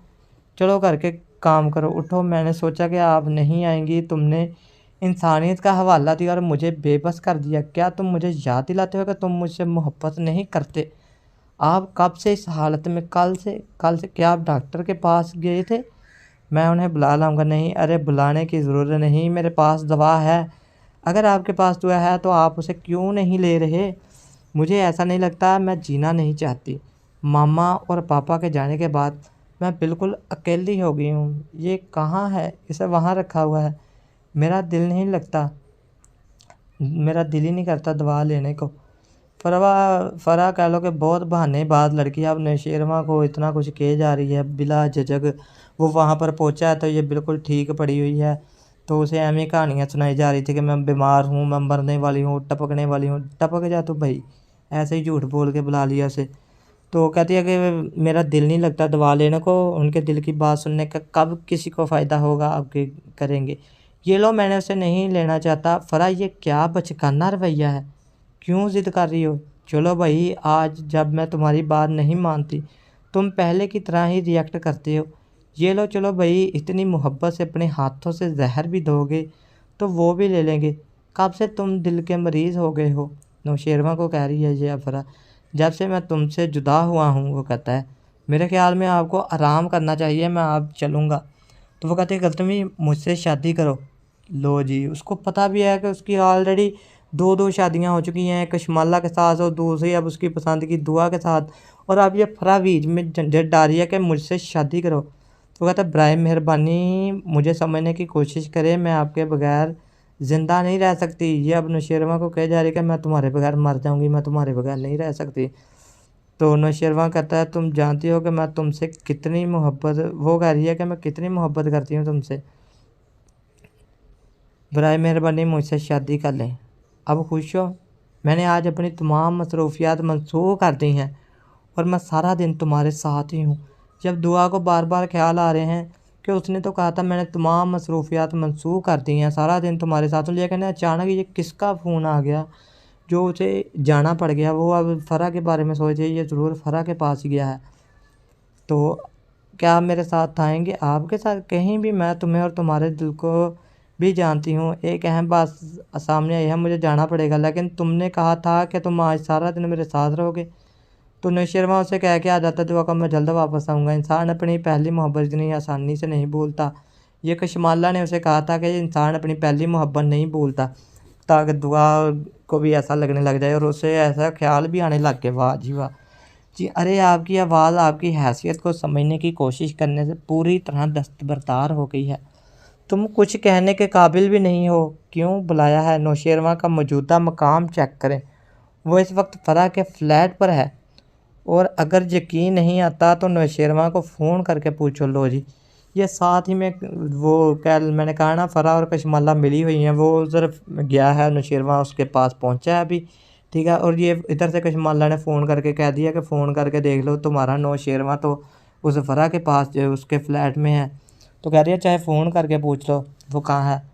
चलो करके काम करो, उठो। मैंने सोचा कि आप नहीं आएंगी, तुमने इंसानियत का हवाला दिया और मुझे बेबस कर दिया। क्या तुम मुझे याद दिलाते हो कि तुम मुझसे मोहब्बत नहीं करते? आप कब से इस हालत में? कल से क्या आप डॉक्टर के पास गए थे? मैं उन्हें बुला लाऊंगा। नहीं, अरे बुलाने की ज़रूरत नहीं, मेरे पास दवा है। अगर आपके पास दवा है तो आप उसे क्यों नहीं ले रहे? मुझे ऐसा नहीं लगता, मैं जीना नहीं चाहती। मामा और पापा के जाने के बाद मैं बिल्कुल अकेली हो गई हूँ। ये कहाँ है? इसे वहाँ रखा हुआ है। मेरा दिल ही नहीं करता दवा लेने को। फरा कह लो कि बहुत बहानेबाज लड़की है। अब नौशेरवा को इतना कुछ कहे जा रही है बिला झिझक। वो वहाँ पर पहुँचा है तो ये बिल्कुल ठीक पड़ी हुई है। तो उसे ऐसी कहानियाँ सुनाई जा रही थी कि मैं बीमार हूँ, मैं मरने वाली हूँ, टपकने वाली हूँ। टपक जा तो भाई, ऐसे ही झूठ बोल के बुला लिया उसे। तो कहती है कि मेरा दिल नहीं लगता दवा लेने को। उनके दिल की बात सुनने का कब किसी को फ़ायदा होगा, आपके करेंगे। ये लो, मैंने उसे नहीं लेना चाहता। फरा, ये क्या बचकाना रवैया है? क्यों ज़िद कर रही हो? चलो भाई, आज जब मैं तुम्हारी बात नहीं मानती तुम पहले की तरह ही रिएक्ट करते हो। ये लो, चलो भाई, इतनी मोहब्बत से अपने हाथों से जहर भी दोगे तो वो भी ले लेंगे। कब से तुम दिल के मरीज़ हो गए हो? नौशेरवा को कह रही है ये अफरा। जब से मैं तुमसे जुदा हुआ हूँ, वो कहता है। मेरे ख्याल में आपको आराम करना चाहिए, मैं आप चलूँगा। तो वो कहते हैं गलतमी मुझसे शादी करो। लो जी, उसको पता भी है कि उसकी ऑलरेडी दो शादियां हो चुकी हैं, एक कशमाला के साथ और दूसरी अब उसकी पसंद की दुआ के साथ। और अब ये फरा बीच में झंझट डाल रही है कि मुझसे शादी करो। तो कहता है बराए मेहरबानी मुझे समझने की कोशिश करें, मैं आपके बगैर ज़िंदा नहीं रह सकती। ये अब नौशेरवा को कहे जा रही है कि मैं तुम्हारे बगैर मर जाऊँगी, मैं तुम्हारे बगैर नहीं रह सकती। तो नौशेरवा कहता है तुम जानती हो कि मैं तुमसे कितनी मोहब्बत, वो कह रही है कि मैं कितनी मोहब्बत करती हूँ तुमसे। बराए मेहरबानी मुझसे शादी कर लें। अब खुश हो? मैंने आज अपनी तमाम मसरूफियात मनसूख कर दी हैं और मैं सारा दिन तुम्हारे साथ ही हूँ। जब दुआ को बार बार ख्याल आ रहे हैं कि उसने तो कहा था मैंने तमाम मसरूफियात मनसूख कर दी हैं, सारा दिन तुम्हारे साथ हूँ, लेकिन अचानक ये किसका फ़ोन आ गया जो उसे जाना पड़ गया। वो अब फ़रा के बारे में सोचे, ये ज़रूर फ़रा के पास गया है। तो क्या आप मेरे साथ आएंगे? आपके साथ कहीं भी? मैं तुम्हें और तुम्हारे दिल को भी जानती हूँ। एक अहम बात सामने आई है, मुझे जाना पड़ेगा, लेकिन तुमने कहा था कि तुम आज सारा दिन मेरे साथ रहोगे। तो नौशेरवा उसे कह के आ जाता दुआ का मैं जल्द वापस आऊँगा। इंसान अपनी पहली मोहब्बत इतनी आसानी से नहीं भूलता। ये कशमाला ने उसे कहा था कि इंसान अपनी पहली मोहब्बत नहीं भूलता, ताकि दुआ को भी ऐसा लगने लग जाए और उसे ऐसा ख्याल भी आने लग गया। वाह जी वाह जी। अरे आपकी आवाज़ आपकी हैसियत को समझने की कोशिश करने से पूरी तरह दस्तबरदार हो गई है। तुम कुछ कहने के काबिल भी नहीं हो। क्यों बुलाया है? नौशेरवा का मौजूदा मकाम चेक करें। वो इस वक्त फरा के फ्लैट पर है और अगर यकीन नहीं आता तो नौशेरवा को फ़ोन करके पूछो। लो जी, ये साथ ही में वो कल मैंने कहा ना फरा और कशमाला मिली हुई हैं। वो सिर्फ गया है, नौशेरवा उसके पास पहुंचा है अभी। ठीक है। और ये इधर से कशमाला ने फ़ोन करके कह दिया कि फ़ोन करके देख लो, तुम्हारा नौशेरवा तो उस फ़रा के पास जो है उसके फ्लैट में है। तो कह रही है चाहे फ़ोन करके पूछ लो वो कहाँ है।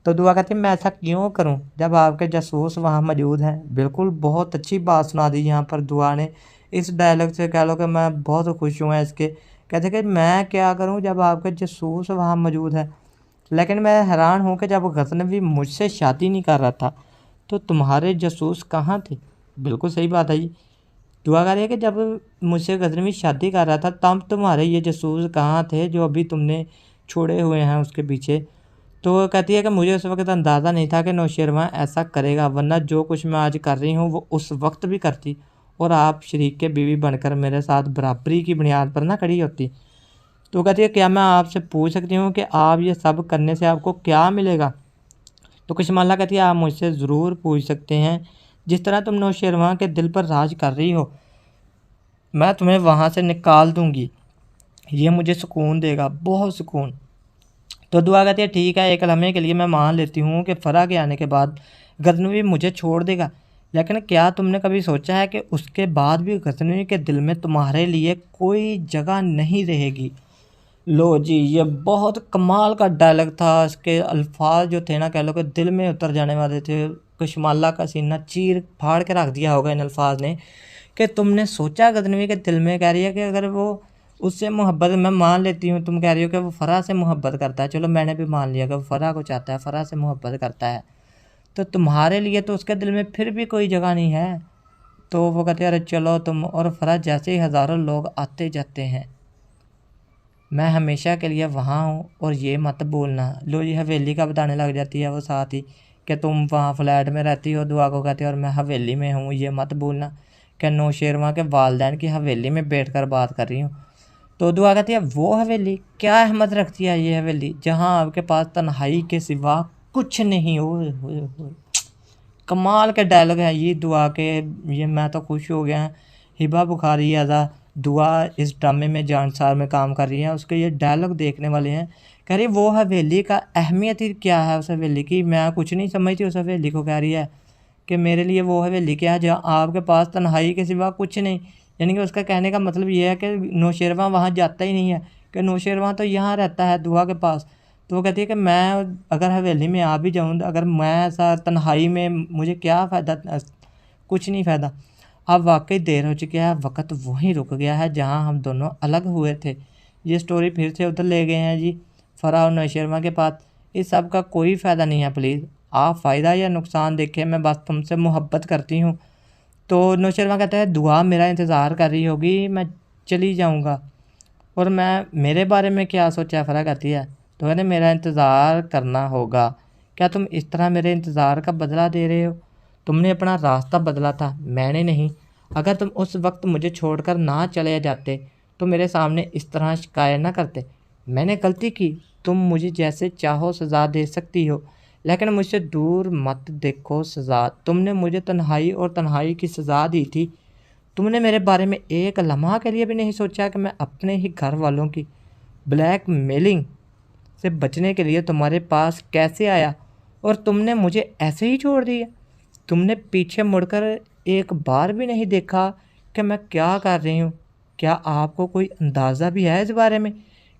तो दुआ कहती है मैं ऐसा क्यों करूं जब आपके जासूस वहाँ मौजूद हैं। बिल्कुल बहुत अच्छी बात सुना दी यहाँ पर दुआ ने। इस डायलॉग से कह लो कि मैं बहुत खुश हुआ इसके। कहते कि मैं क्या करूं जब आपके जासूस वहाँ मौजूद है। लेकिन मैं हैरान हूँ कि जब गज़नवी मुझसे शादी नहीं कर रहा था तो तुम्हारे जासूस कहाँ थे। बिल्कुल सही बात है जी। दुआ कह रही है कि जब मुझसे गज़नवी शादी कर रहा था तब तुम्हारे ये जासूस कहाँ थे जो अभी तुमने छोड़े हुए हैं उसके पीछे। तो वो कहती है कि मुझे उस वक्त अंदाज़ा नहीं था कि नौशेरवा ऐसा करेगा, वरना जो कुछ मैं आज कर रही हूँ वो उस वक्त भी करती और आप शरीक के बीवी बनकर मेरे साथ बराबरी की बुनियाद पर ना खड़ी होती। तो कहती है क्या मैं आपसे पूछ सकती हूँ कि आप ये सब करने से आपको क्या मिलेगा। तो कशमाला कहती है आप मुझसे ज़रूर पूछ सकते हैं। जिस तरह तुम नौशेरवा के दिल पर राज कर रही हो मैं तुम्हें वहाँ से निकाल दूँगी। ये मुझे सुकून देगा, बहुत सुकून। तो दुआ कहती है ठीक है, एक लम्हे के लिए मैं मान लेती हूँ कि फ़रा के आने के बाद गज़नवी मुझे छोड़ देगा। लेकिन क्या तुमने कभी सोचा है कि उसके बाद भी गज़नवी के दिल में तुम्हारे लिए कोई जगह नहीं रहेगी। लो जी, ये बहुत कमाल का डायलॉग था। इसके अल्फाज जो थे ना कह लो कि दिल में उतर जाने वाले थे। कशमाला का सीना चीर फाड़ के रख दिया होगा इन अल्फाज ने कि तुमने सोचा गज़नवी के दिल में। कह रही है कि अगर वो उससे मोहब्बत, मैं मान लेती हूँ तुम कह रही हो कि वो फ़रा से मोहब्बत करता है, चलो मैंने भी मान लिया कि वो फ़रा को चाहता है, फ़रा से मोहब्बत करता है, तो तुम्हारे लिए तो उसके दिल में फिर भी कोई जगह नहीं है। तो वो कहते हैं अरे चलो तुम और फ़रा जैसे ही हज़ारों लोग आते जाते हैं, मैं हमेशा के लिए वहाँ हूँ और ये मत भूलना। लो ये हवेली का बताने लग जाती है वो साथ ही कि तुम वहाँ फ्लैट में रहती हो। दुआ को कहती है और मैं हवेली में हूँ, ये मत भूलना कि नौशेरवा के वालदैन की हवेली में बैठकर बात कर रही हूँ। तो दुआ कहती है वो हवेली क्या अहमियत रखती है ये हवेली जहाँ आपके पास तन्हाई के सिवा कुछ नहीं हो। कमाल के डायलॉग हैं ये दुआ के। ये मैं तो खुश हो गया। हिबा बुखारी आज़ा दुआ इस ड्रामे में जानसार में काम कर रही हैं, उसके ये डायलॉग देखने वाले हैं। कह रही वो हवेली का अहमियत ही क्या है उस हवेली की, मैं कुछ नहीं समझती उस हवेली को। कह रही है कि मेरे लिए वो हवेली क्या है जहाँ आपके पास तन्हाई के सिवा कुछ नहीं। यानी कि उसका कहने का मतलब ये है कि नौशेरवा वहाँ जाता ही नहीं है, कि नौशेरवा तो यहाँ रहता है दुआ के पास। तो वो कहती है कि मैं अगर हवेली में आ भी जाऊँ, अगर मैं ऐसा तन्हाई में, मुझे क्या फ़ायदा, कुछ नहीं फ़ायदा। अब वाकई देर हो चुकी है, वक्त वहीं रुक गया है जहाँ हम दोनों अलग हुए थे। ये स्टोरी फिर से उधर ले गए हैं जी, फ़रा और नौशेरवा के पास। इस सब का कोई फ़ायदा नहीं है, प्लीज़ आप फ़ायदा या नुकसान देखें, मैं बस तुमसे मोहब्बत करती हूँ। तो नौशेरवा कहता है दुआ मेरा इंतज़ार कर रही होगी, मैं चली जाऊँगा। और मैं मेरे बारे में क्या सोचा, फ़रा कहती है। तो कहते मेरा इंतज़ार करना होगा। क्या तुम इस तरह मेरे इंतज़ार का बदला दे रहे हो? तुमने अपना रास्ता बदला था, मैंने नहीं। अगर तुम उस वक्त मुझे छोड़कर ना चले जाते तो मेरे सामने इस तरह शिकायत ना करते। मैंने गलती की, तुम मुझे जैसे चाहो सज़ा दे सकती हो, लेकिन मुझसे दूर मत देखो सज़ा। तुमने मुझे तन्हाई और तन्हाई की सज़ा दी थी। तुमने मेरे बारे में एक लम्हा के लिए भी नहीं सोचा कि मैं अपने ही घर वालों की ब्लैकमेलिंग से बचने के लिए तुम्हारे पास कैसे आया और तुमने मुझे ऐसे ही छोड़ दिया। तुमने पीछे मुड़कर एक बार भी नहीं देखा कि मैं क्या कर रही हूँ। क्या आपको कोई अंदाज़ा भी है इस बारे में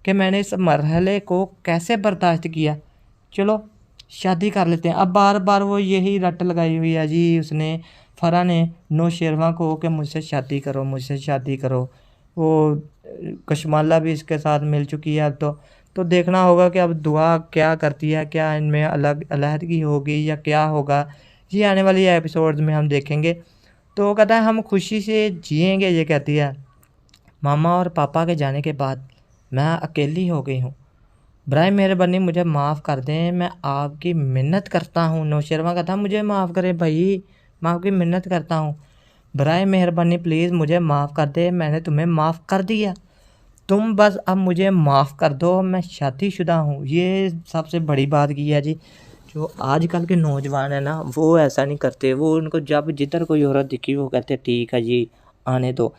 कि मैंने इस मरहले को कैसे बर्दाश्त किया? चलो शादी कर लेते हैं। अब बार बार वो यही रट लगाई हुई है जी उसने, फ़रा ने नौशेरवा को कि मुझसे शादी करो, मुझसे शादी करो। वो कशमाला भी इसके साथ मिल चुकी है अब तो देखना होगा कि अब दुआ क्या करती है, क्या इनमें अलग अलहदगी होगी या क्या होगा, ये आने वाली एपिसोड्स में हम देखेंगे। तो कहता है हम खुशी से जिएंगे, ये कहती है। मामा और पापा के जाने के बाद मैं अकेली हो गई हूँ, बराए मेहरबानी मुझे माफ़ कर दें, मैं आपकी मिन्नत करता हूँ। नौशेरवा कहता मुझे माफ़ करें भाई, मैं आपकी मिन्नत करता हूँ, बराए मेहरबानी प्लीज़ मुझे माफ़ कर दे, मैंने तुम्हें माफ़ कर दिया, तुम बस अब मुझे माफ़ कर दो, मैं शादीशुदा हूँ। ये सबसे बड़ी बात की है जी। जो आजकल के नौजवान है ना वो ऐसा नहीं करते, वो उनको जब जिधर कोई औरत दिखी वो कहते ठीक है जी आने दो।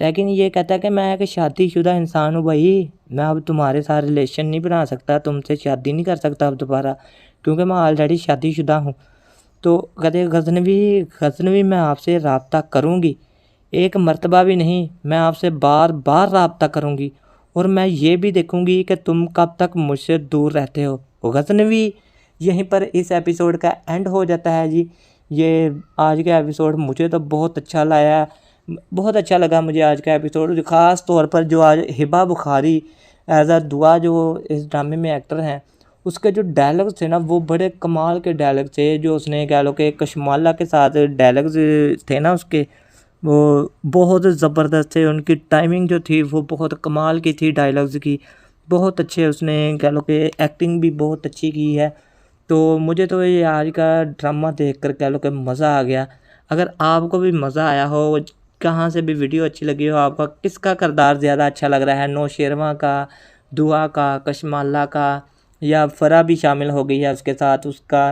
लेकिन ये कहता है कि मैं एक शादीशुदा इंसान हूँ भाई, मैं अब तुम्हारे साथ रिलेशन नहीं बना सकता, तुमसे शादी नहीं कर सकता अब दोबारा, क्योंकि मैं ऑलरेडी शादीशुदा हूँ। तो कहते गजनवी गजनवी मैं आपसे रब्ता करूँगी, एक मर्तबा भी नहीं, मैं आपसे बार बार रब्ता करूँगी और मैं ये भी देखूँगी कि तुम कब तक मुझसे दूर रहते हो गजनवी। यहीं पर इस एपिसोड का एंड हो जाता है जी। ये आज का एपिसोड मुझे तो बहुत अच्छा लगा मुझे आज का एपिसोड, ख़ास तौर पर जो आज हिबा बुखारी एज अ दुआ जो इस ड्रामे में एक्टर हैं, उसके जो डायलॉग्स थे ना वो बड़े कमाल के डायलॉग थे। जो उसने कह लो कि कशमाला के साथ डायलॉग्स थे ना उसके, वो बहुत ज़बरदस्त थे। उनकी टाइमिंग जो थी वो बहुत कमाल की थी डायलॉग्स की, बहुत अच्छे उसने कह लो कि एक्टिंग भी बहुत अच्छी की है। तो मुझे तो ये आज का ड्रामा देखकर कह लो कि मज़ा आ गया। अगर आपको भी मज़ा आया हो, कहाँ से भी वीडियो अच्छी लगी हो, आपका किसका किरदार ज़्यादा अच्छा लग रहा है, नौशेरवा का, दुआ का, कशमाला का, या फ़रा भी शामिल हो गई है उसके साथ उसका,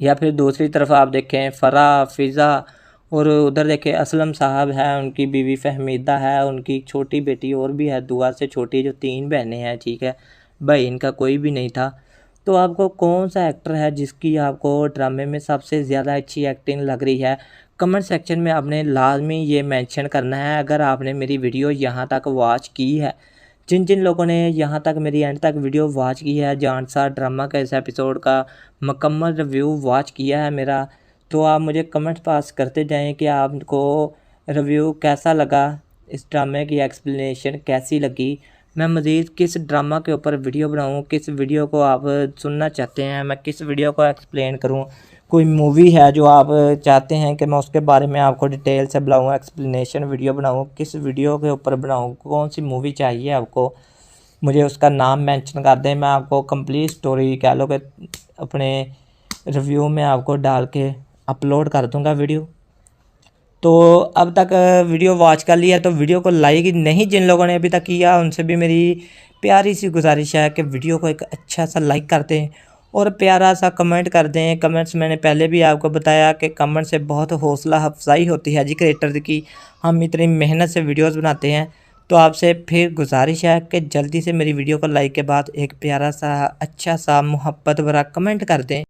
या फिर दूसरी तरफ आप देखें फ़रा, फ़िज़ा, और उधर देखें असलम साहब है, उनकी बीवी फहमीदा है, उनकी छोटी बेटी और भी है दुआ से छोटी, जो 3 बहनें हैं, ठीक है, भाई इनका कोई भी नहीं था। तो आपको कौन सा एक्टर है जिसकी आपको ड्रामे में सबसे ज़्यादा अच्छी एक्टिंग लग रही है, कमेंट सेक्शन में आपने लाजमी ये मेंशन करना है। अगर आपने मेरी वीडियो यहाँ तक वॉच की है, जिन जिन लोगों ने यहाँ तक मेरी एंड तक वीडियो वॉच की है, जानसा ड्रामा का इस एपिसोड का मुकम्मल रिव्यू वॉच किया है मेरा, तो आप मुझे कमेंट पास करते जाएं कि आपको रिव्यू कैसा लगा, इस ड्रामे की एक्सप्लेनेशन कैसी लगी, मैं मज़ीद किस ड्रामा के ऊपर वीडियो बनाऊं, किस वीडियो को आप सुनना चाहते हैं, मैं किस वीडियो को एक्सप्लेन करूं, कोई मूवी है जो आप चाहते हैं कि मैं उसके बारे में आपको डिटेल से बनाऊं, एक्सप्लेनेशन वीडियो बनाऊं, किस वीडियो के ऊपर बनाऊं, कौन सी मूवी चाहिए आपको, मुझे उसका नाम मेंशन कर दें, मैं आपको कंप्लीट स्टोरी कह लो कि अपने रिव्यू में आपको डाल के अपलोड कर दूंगा वीडियो। तो अब तक वीडियो वॉच कर लिया तो वीडियो को लाइक नहीं जिन लोगों ने अभी तक किया, उनसे भी मेरी प्यारी सी गुजारिश है कि वीडियो को एक अच्छा सा लाइक कर दें और प्यारा सा कमेंट कर दें। कमेंट्स मैंने पहले भी आपको बताया कि कमेंट से बहुत हौसला अफजाई होती है जी क्रिएटर की, हम इतनी मेहनत से वीडियोस बनाते हैं। तो आपसे फिर गुजारिश है कि जल्दी से मेरी वीडियो को लाइक के बाद एक प्यारा सा अच्छा सा मोहब्बत भरा कमेंट कर दें।